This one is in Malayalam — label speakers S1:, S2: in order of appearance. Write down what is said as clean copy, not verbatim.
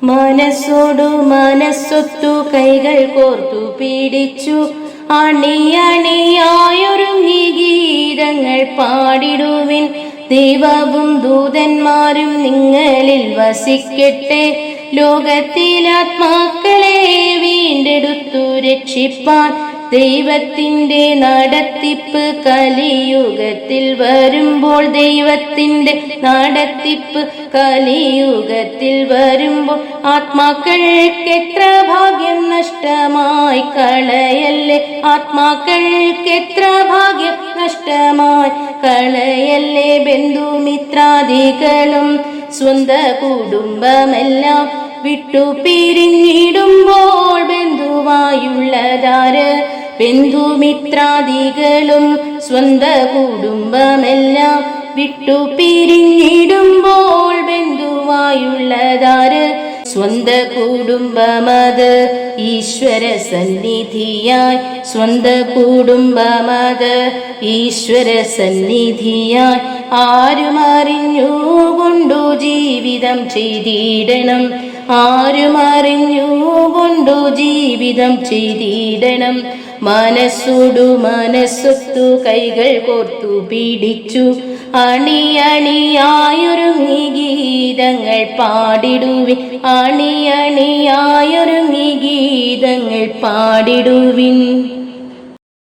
S1: മനസ്സോടു മനസ്സൊത്തു കൈകൾ കോർത്തു പിടിച്ചു അണിയണിയായൊരുങ്ങി ഗീതങ്ങൾ പാടിടുവിൻ. ദൈവവും ദൂതന്മാരും നിങ്ങളിൽ വസിക്കട്ടെ. ലോകത്തിലാത്മാക്കളെ വീണ്ടെടുത്തു രക്ഷിപ്പാൻ ദൈവത്തിൻ്റെ നടത്തിപ്പ് കലിയുഗത്തിൽ വരുമ്പോൾ. ദൈവത്തിൻ്റെ നടത്തിപ്പ് കലിയുഗത്തിൽ വരുമ്പോൾ ആത്മാക്കൾക്കെത്ര ഭാഗ്യം നഷ്ടമായി കളയല്ലേ. ആത്മാക്കൾക്കെത്ര ഭാഗ്യം നഷ്ടമായി കളയല്ലേ. ബന്ധുമിത്രാദികളും സ്വന്ത കുടുംബമെല്ലാം വിട്ടു പിരിഞ്ഞിടുമ്പോൾ ബന്ധുവായുള്ളതാര്? ബന്ധുമിത്രാദികളും സ്വന്ത കുടുംബമെല്ലാം വിട്ടു പിരിഞ്ഞിടുമ്പോൾ ബന്ധുവായുള്ളതാര്? സ്വന്ത കുടുംബമത് ഈശ്വര സന്നിധിയായി. സ്വന്ത കുടുംബമത് ഈശ്വര സന്നിധിയായി. ആരുമറിഞ്ഞുകൊണ്ടു ജീവിതം ചെയ്തിടണം. ആരുമറിഞ്ഞുകൊണ്ടു ജീവിതം ചെയ്തിടണം. മനസ്സോടു മനസ്സൊത്തു കൈകൾ കോർത്തു പിടിച്ചു അണിയണിയായൊരുങ്ങി ഗീതങ്ങൾ പാടിടുവിൻ. അണിയണിയായൊരുങ്ങി ഗീതങ്ങൾ പാടിടുവിൻ.